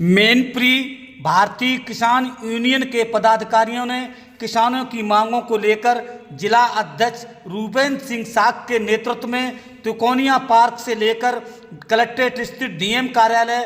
मैनपुरी भारतीय किसान यूनियन के पदाधिकारियों ने किसानों की मांगों को लेकर जिला अध्यक्ष रूपेन सिंह साग के नेतृत्व में तिकोनिया पार्क से लेकर कलेक्ट्रेट स्थित डीएम कार्यालय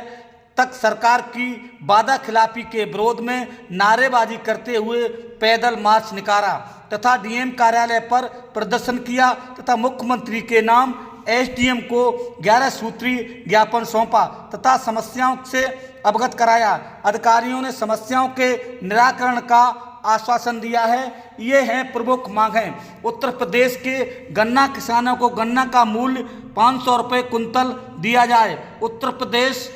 तक सरकार की वादा खिलाफी के विरोध में नारेबाजी करते हुए पैदल मार्च निकाला तथा डीएम कार्यालय पर प्रदर्शन किया तथा मुख्यमंत्री के नाम एसडीएम को 11 सूत्रीय ज्ञापन सौंपा तथा समस्याओं से अवगत कराया। अधिकारियों ने समस्याओं के निराकरण का आश्वासन दिया है। ये हैं प्रमुख मांगें। उत्तर प्रदेश के गन्ना किसानों को गन्ना का मूल्य 500 रुपये कुंतल दिया जाए। उत्तर प्रदेश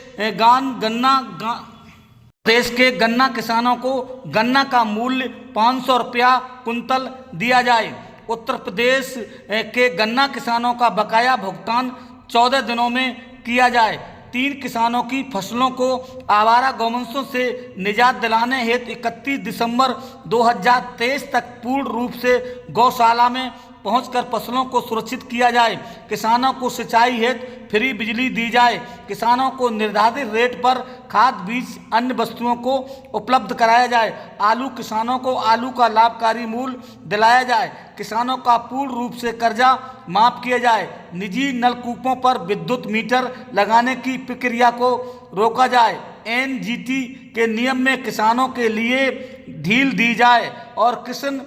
देश के गन्ना किसानों को गन्ना का मूल्य 500 रुपया कुंतल दिया जाए। उत्तर प्रदेश के गन्ना किसानों का बकाया भुगतान 14 दिनों में किया जाए। 3 किसानों की फसलों को आवारा गौवंशों से निजात दिलाने हेतु 31 दिसंबर 2023 तक पूर्ण रूप से गौशाला में पहुंचकर फसलों को सुरक्षित किया जाए। किसानों को सिंचाई हेतु फ्री बिजली दी जाए। किसानों को निर्धारित रेट पर खाद बीज अन्य वस्तुओं को उपलब्ध कराया जाए। आलू किसानों को आलू का लाभकारी मूल्य दिलाया जाए। किसानों का पूर्ण रूप से कर्जा माफ किया जाए। निजी नलकूपों पर विद्युत मीटर लगाने की प्रक्रिया को रोका जाए। एनजीटी के नियम में किसानों के लिए ढील दी जाए और किसान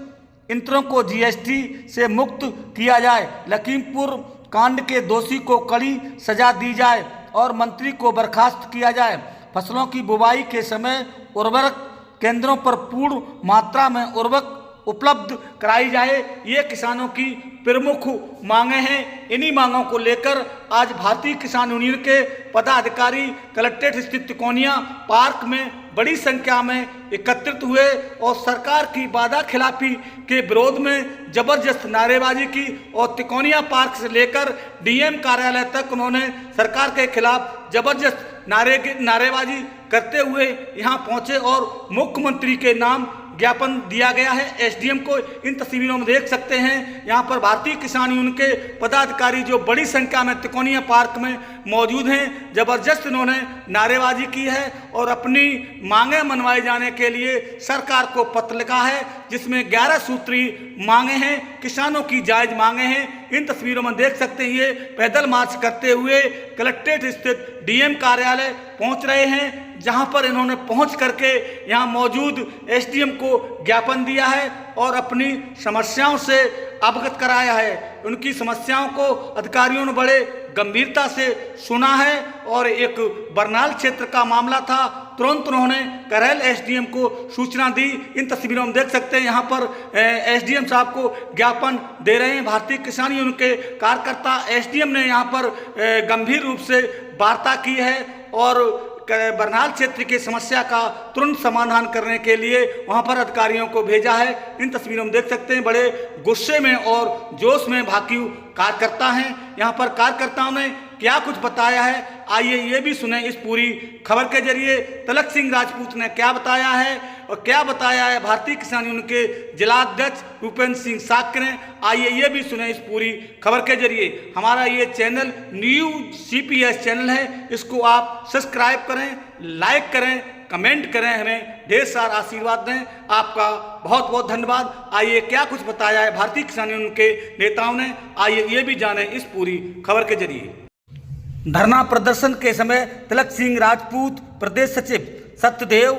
यंत्रों को जीएसटी से मुक्त किया जाए। लखीमपुर कांड के दोषी को कड़ी सजा दी जाए और मंत्री को बर्खास्त किया जाए। फसलों की बुवाई के समय उर्वरक केंद्रों पर पूर्ण मात्रा में उर्वरक उपलब्ध कराई जाए। ये किसानों की प्रमुख मांगे हैं। इन्हीं मांगों को लेकर आज भारतीय किसान यूनियन के पदाधिकारी कलेक्ट्रेट स्थित तिकोनिया पार्क में बड़ी संख्या में एकत्रित हुए और सरकार की वादा खिलाफी के विरोध में जबरदस्त नारेबाजी की और तिकोनिया पार्क से लेकर डीएम कार्यालय तक उन्होंने सरकार के खिलाफ जबरदस्त नारेबाजी करते हुए यहाँ पहुँचे और मुख्यमंत्री के नाम ज्ञापन दिया गया है एसडीएम को। इन तस्वीरों में देख सकते हैं यहाँ पर भारतीय किसान यूनियन के पदाधिकारी जो बड़ी संख्या में तिकोनिया पार्क में मौजूद हैं। जबरदस्त इन्होंने नारेबाजी की है और अपनी मांगें मनवाए जाने के लिए सरकार को पत्र लिखा है जिसमें 11 सूत्रीय मांगे हैं, किसानों की जायज मांगे हैं। इन तस्वीरों में देख सकते हैं ये पैदल मार्च करते हुए कलेक्ट्रेट स्थित डीएम कार्यालय पहुंच रहे हैं, जहां पर इन्होंने पहुंच करके यहां मौजूद एसडीएम को ज्ञापन दिया है और अपनी समस्याओं से अवगत कराया है। उनकी समस्याओं को अधिकारियों ने बड़े गंभीरता से सुना है और एक बरनाल क्षेत्र का मामला था, तुरंत उन्होंने करैल एसडीएम को सूचना दी। इन तस्वीरों में देख सकते हैं यहाँ पर एसडीएम साहब को ज्ञापन दे रहे हैं भारतीय किसान यूनियन के कार्यकर्ता। एसडीएम ने यहाँ पर गंभीर रूप से वार्ता की है और बरनाल क्षेत्र की समस्या का तुरंत समाधान करने के लिए वहां पर अधिकारियों को भेजा है। इन तस्वीरों में देख सकते हैं बड़े गुस्से में और जोश में भाकियू कार्यकर्ता हैं। यहाँ पर कार्यकर्ताओं ने क्या कुछ बताया है, आइए ये भी सुने इस पूरी खबर के जरिए। तिलक सिंह राजपूत ने क्या बताया है और क्या बताया है भारतीय किसान यूनियन के जिलाध्यक्ष रूपेन सिंह साग ने, आइए ये भी सुने इस पूरी खबर के जरिए। हमारा ये चैनल न्यूज़ सीपीएस चैनल है, इसको आप सब्सक्राइब करें, लाइक करें, कमेंट करें, हमें ढेर सारा आशीर्वाद दें। आपका बहुत बहुत धन्यवाद। आइए क्या कुछ बताया है भारतीय किसान यूनियन के नेताओं ने, आइए ये भी जानें इस पूरी खबर के जरिए। धरना प्रदर्शन के समय तिलक सिंह राजपूत, प्रदेश सचिव सत्यदेव,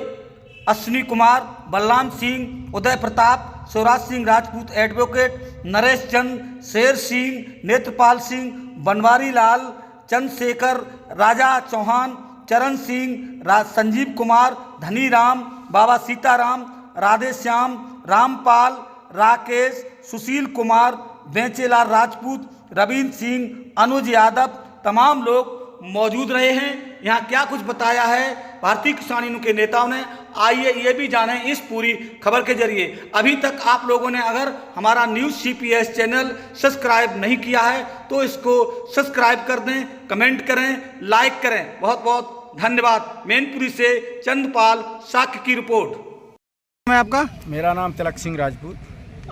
अश्विनी कुमार, बलराम सिंह, उदय प्रताप, शिवराज सिंह राजपूत एडवोकेट, नरेश चंद, शेर सिंह, नेत्रपाल सिंह, बनवारी लाल, चंद्रशेखर, राजा चौहान, चरण सिंह, संजीव कुमार, धनी राम, बाबा सीताराम, राधेश्याम, रामपाल, राकेश, सुशील कुमार, बेंचेलाल राजपूत, रविंद्र सिंह, अनुज यादव, तमाम लोग मौजूद रहे हैं। यहाँ क्या कुछ बताया है भारतीय किसान यूनियन के नेताओं ने, आइए ये भी जानें इस पूरी खबर के जरिए। अभी तक आप लोगों ने अगर हमारा न्यूज़ सीपीएस चैनल सब्सक्राइब नहीं किया है तो इसको सब्सक्राइब कर दें, कमेंट करें, लाइक करें। बहुत बहुत धन्यवाद। मैनपुरी से चंद्रपाल साक्य की रिपोर्ट। मैं आपका मेरा नाम तिलक सिंह राजपूत।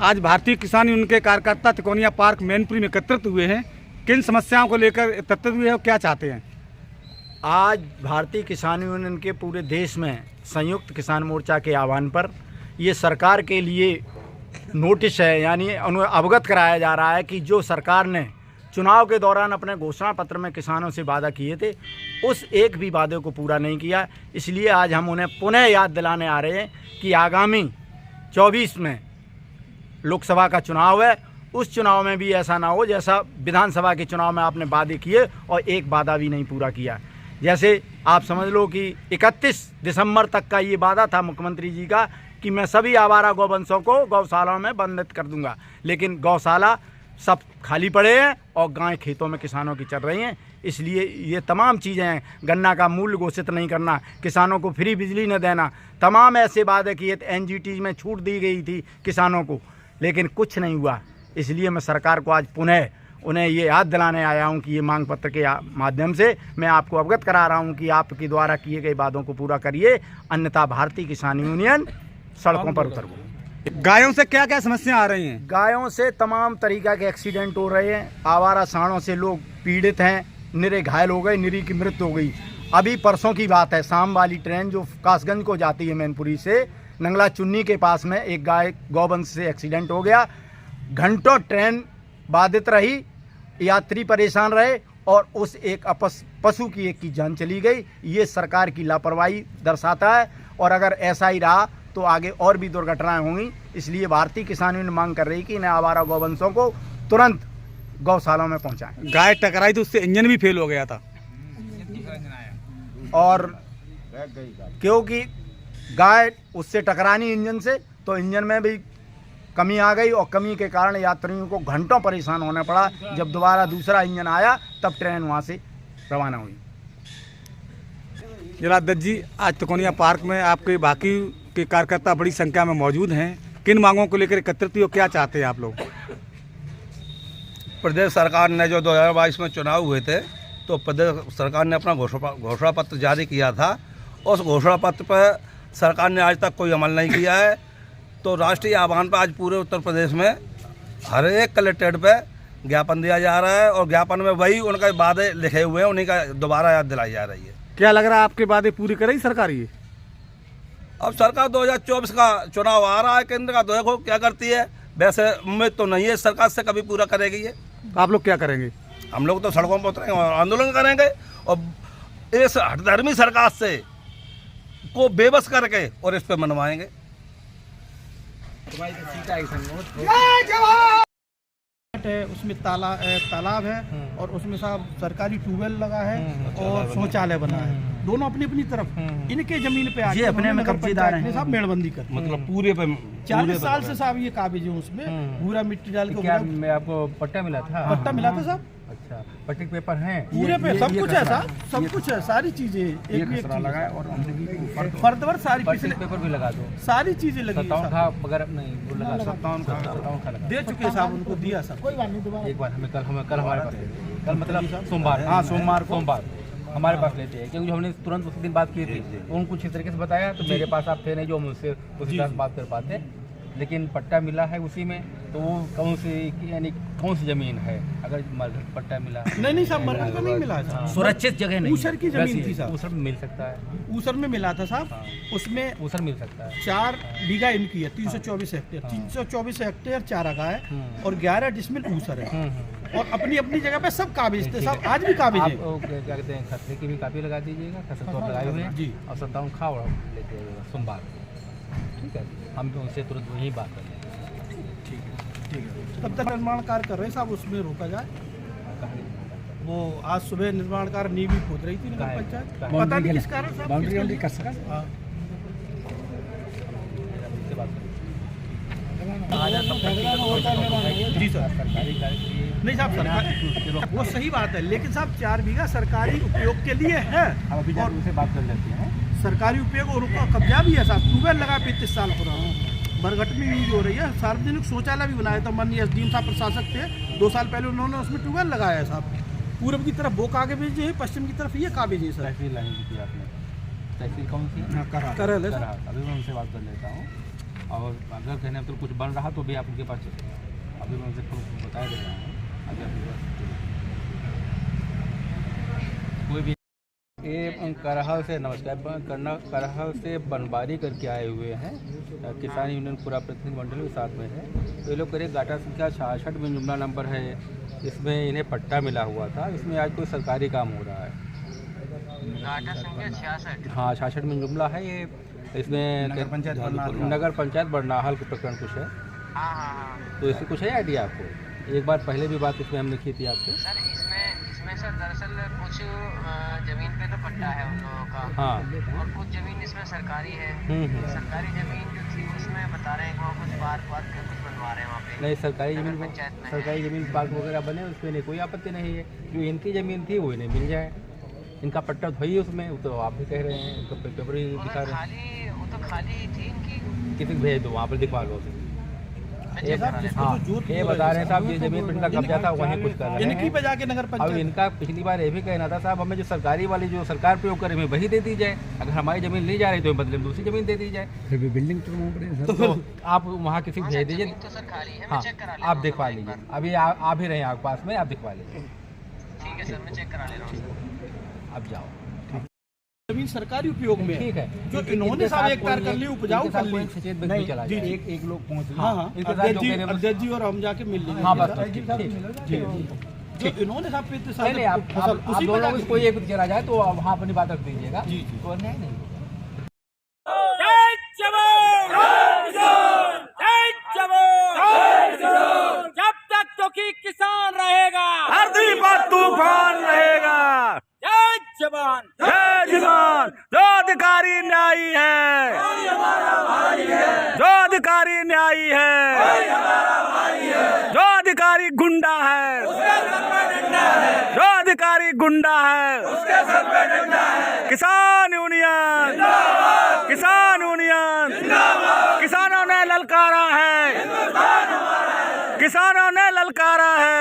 आज भारतीय किसान यूनियन के कार्यकर्ता तिकोनिया पार्क मैनपुरी में एकत्रित हुए हैं, किन समस्याओं को लेकर एकत्रित हुए हैं और क्या चाहते हैं? आज भारतीय किसान यूनियन के पूरे देश में संयुक्त किसान मोर्चा के आह्वान पर ये सरकार के लिए नोटिस है, यानी उन्हें अवगत कराया जा रहा है कि जो सरकार ने चुनाव के दौरान अपने घोषणा पत्र में किसानों से वादा किए थे, उस एक भी वादे को पूरा नहीं किया। इसलिए आज हम उन्हें पुनः याद दिलाने आ रहे हैं कि आगामी 24 में लोकसभा का चुनाव है, उस चुनाव में भी ऐसा ना हो जैसा विधानसभा के चुनाव में आपने वादे किए और एक वादा भी नहीं पूरा किया। जैसे आप समझ लो कि 31 दिसंबर तक का ये वादा था मुख्यमंत्री जी का कि मैं सभी आवारा गौवंशों को गौशालाओं में बंधित कर दूंगा, लेकिन गौशाला सब खाली पड़े हैं और गाय खेतों में किसानों की चल रही हैं। इसलिए ये तमाम चीज़ें हैं, गन्ना का मूल्य घोषित नहीं करना, किसानों को फ्री बिजली न देना, तमाम ऐसे वादे किए थे। एनजीटी में छूट दी गई थी किसानों को, लेकिन कुछ नहीं हुआ। इसलिए मैं सरकार को आज पुनः उन्हें ये याद दिलाने आया हूँ कि ये मांग पत्र के माध्यम से मैं आपको अवगत करा रहा हूँ कि आपके द्वारा किए गए वादों को पूरा करिए, अन्यथा भारतीय किसान यूनियन सड़कों पर उतर गई। गायों से क्या क्या समस्या आ रही हैं? गायों से तमाम तरीका के एक्सीडेंट हो रहे हैं, आवारा सांडों से लोग पीड़ित हैं, निरे घायल हो गए, निरी की मृत्यु हो गई। अभी परसों की बात है, शाम वाली ट्रेन जो कासगंज को जाती है मैनपुरी से, नंगला चुन्नी के पास में एक गाय गौवंश से एक्सीडेंट हो गया। घंटों ट्रेन बाधित रही, यात्री परेशान रहे और उस एक पशु की एक की जान चली गई। ये सरकार की लापरवाही दर्शाता है और अगर ऐसा ही रहा तो आगे और भी दुर्घटनाएं होंगी। इसलिए भारतीय किसान यूनियन मांग कर रही कि इन्हें आवारा गौवंशों को तुरंत गौशालाओं में पहुंचाएं। गाय टकराई तो उससे इंजन भी फेल हो गया था, और क्योंकि गाय उससे टकरानी इंजन से, तो इंजन में भी कमी आ गई और कमी के कारण यात्रियों को घंटों परेशान होना पड़ा। जब दोबारा दूसरा इंजन आया तब ट्रेन वहाँ से रवाना हुई। जलाध्यक्ष जी, आज तकोनिया पार्क में आपके बाकी के कार्यकर्ता बड़ी संख्या में मौजूद हैं। किन मांगों को लेकर एकत्रित हुए, क्या चाहते हैं आप लोग? प्रदेश सरकार ने जो 2022 में चुनाव हुए थे, तो प्रदेश सरकार ने अपना घोषणा पत्र जारी किया था। उस घोषणा पत्र पर सरकार ने आज तक कोई अमल नहीं किया है। तो राष्ट्रीय आह्वान पर आज पूरे उत्तर प्रदेश में हर एक कलेक्ट्रेट पे ज्ञापन दिया जा रहा है और ज्ञापन में वही उनका वादे लिखे हुए हैं, उन्हीं का दोबारा याद दिलाई जा रही है। क्या लग रहा है आपके वादे पूरी करेगी सरकार? ये अब सरकार 2024 का चुनाव आ रहा है, केंद्र का, देखो क्या करती है। वैसे उम्मीद तो नहीं है सरकार से कभी पूरा करेगी ये। आप लोग क्या करेंगे? हम लोग तो सड़कों पर उतरेंगे और आंदोलन करेंगे और इस हठधर्मी सरकार से को बेबस करके और इस पे मनवाएंगे। है उसमें तालाब है और उसमें साहब सरकारी ट्यूबवेल लगा है और शौचालय बना है, दोनों अपनी अपनी तरफ। इनके जमीन पे आके अपने में कब्जेदार हैं साहब मेड़बंदी कर, मतलब पूरे पे 40 साल से साहब ये काबिज है उसमें, पूरा मिट्टी डाल के। क्या मैं आपको पट्टा मिला था? पट्टा मिला था साहब। अच्छा, पट्टे के पेपर हैं पूरे पे सब कुछ है साहब, सब कुछ है, सारी चीजें एक भी एक लगा है और फर्दवर सारी पिछले पेपर भी लगा दो, सारी चीजें लगी है साहब। वगैरह नहीं वो लगा 57 का दे चुके हैं साहब, उनको दिया सब। कोई बात नहीं, दोबारा एक बार हमें कल हमारे पास कल मतलब सोमवार, हाँ सोमवार हमारे पास लेते हैं, क्योंकि हमने तुरंत उस दिन बात की थी, तो उनको कुछ इस तरीके से बताया, तो मेरे पास आप थे नहीं जो हम उससे उसी तरह बात कर पाते। लेकिन पट्टा मिला है उसी में, तो वो कौन सी यानी कौन सी जमीन है? अगर मरघट पट्टा मिला नहीं साहब, मरघट का नहीं मिला है साहब, सुरक्षित जगह नहीं, ऊसर की जमीन थी साहब। ऊसर में मिल सकता है, ऊसर में मिला था साहब, उसमें ऊसर मिल सकता है। 4 बीघा इनकी है, 324 हेक्टेयर, 324 हेक्टेयर चारा का है और 11 डिसमिल ऊसर है और अपनी अपनी जगह पे सब काबिज थे साहब, आज भी काबिज है। आप क्या कहते हैं, खसरे की भी कापी लगा दीजिएगा, खसरे तो आप लगाए हुए हैं जी, और 57 खाओ लेते हैं सोमवार, ठीक है? हम उनसे तुरंत वही बात कर लेंगे। ठीक है। तब तक निर्माण कार्य कर रहे हैं साहब, उसमें रोका जाए। वो आज सुबह निर्माण कार्य नींव भी खोद रही थी नगर पंचायत, पता नहीं किस कारण साहब। बाउंड्री कर सका। हाँ, जी सर। नहीं साहब, सरकार वो सही बात है, लेकिन साहब 4 बीघा सरकारी उपयोग के लिए है और उनसे बात कर लेते हैं। सरकारी उपयोग और उसका कब्जा भी है साहब। ट्यूबवेल लगा 35 साल पुराना, बरगट में यूज हो रही है। सार्वजनिक शौचालय भी बनाया था, माननीय एसडीएम साहब प्रशासक थे, 2 साल पहले उन्होंने उसमें ट्यूबवेल लगाया है साहब। पूर्व की तरफ वो कागज है, पश्चिम की तरफ ये कागज है सर। तहसील लाइन की थी आपने? तहसील कौन सी? करल है। अभी मैं उनसे बात कर लेता हूँ और अगर कहने तो कुछ बन रहा तो भी आप उनके पास चले, अभी मैं उनसे बता दे रहा हूँ। अगर कोई भी ये करहल से नमस्कार करहल से बनबारी करके आए हुए हैं। किसान यूनियन पूरा प्रतिनिधिमंडल के साथ में है। तो ये लोग करीब गाटा संख्या 66 में जुमला नंबर है। इसमें इन्हें पट्टा मिला हुआ था। इसमें आज कोई सरकारी काम हो रहा है। गाटा संख्या 66। हाँ 66 में जुमला है ये। इसमें नगर पंचायत बरनाहल के प्रकरण कुछ है। हाँ। तो इससे कुछ है आइडिया आपको? एक बार पहले भी बात इसमें हमने की थी आपसे। सर इसमें सर दरअसल कुछ जमीन पे तो पट्टा है उन लोगों का। हाँ। और कुछ जमीन इसमें सरकारी है। सरकारी जमीन जो थी उसमें बता रहे हैं कि वहाँ कुछ पार्क वार्क का कुछ बनवा रहे हैं वहाँ पे। नहीं सरकारी जमीन पंचायत में सरकारी जमीन पार्क वगैरह बने उसमें नहीं कोई आपत्ति नहीं है। जो इनकी ज़मीन थी वो इन्हें मिल जाए। इनका पट्टा तो ही उसमें, तो आप भी कह रहे हैं तो पेपर ही दिखा रहे हैं। वो तो खाली ही थी इनकी। किसी को भेज दो वहाँ पर दिखवा लो उसे। मैं चेक करा लेता हाँ ये बता रहे हैं साहब ये जमीन पर इनका कब्जा था वहीं कुछ कर रहे इनकी हैं। पे जाके नगर अब पंचायत इनका पिछली बार ये भी कहना था साहब हमें जो सरकारी वाली जो सरकार प्रयोग करे हमें वही दे दी जाए। अगर हमारी ज़मीन ली जा रही तो बदले में दूसरी ज़मीन दे दी जाए। फिर भी बिल्डिंग तो आप वहाँ किसी को भेज दीजिए। तो सर खाली है। हाँ मैं चेक करा लेता आप हूँ दिखवा एक लीजिए। बार। अभी आप ही रहे आपके पास में, आप दिखवा लीजिए। ठीक है सर मैं चेक करा ले रहा हूँ। अब जाओ। जमीन सरकारी उपयोग में ठीक है। जो इन्होंने साहब एक कार कर ली उपजाऊ कर ली। सचेत व्यक्ति चला जी, जाए। जी। एक लोग पहुँच हाँ हाँ इनके साथ जो कह रहे हैं अध्यक्ष जी और हम जाके मिल लेंगे। हाँ बस ठीक। जो इन्होंने साहब पे नहीं नहीं आप उसी पे दोनों जाके में कोई एक चला जाए तो वहाँ अपनी बात रख दीजिएगा। जी, जी। तो अन्याय नहीं। जब तक दुखी किसान रहेगा धरती पर तूफान रहेगा। जय जवान। जय जवान। जो अधिकारी न्यायी है, जो अधिकारी न्यायी है, जो अधिकारी गुंडा है, जो अधिकारी गुंडा है, किसान यूनियन, किसान यूनियन, किसानों ने ललकारा है, किसानों ने ललकारा है।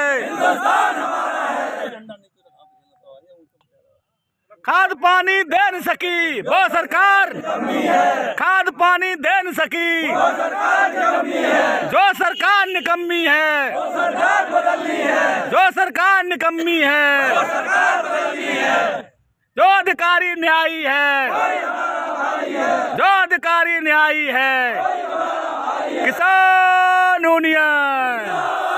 खाद पानी दे न सकी वो सरकार, खाद पानी दे न सकी जो सरकार निकम्मी है, जो सरकार निकम्मी है, जो अधिकारी न्यायी है, जो अधिकारी न्यायी है। किसान यूनियन।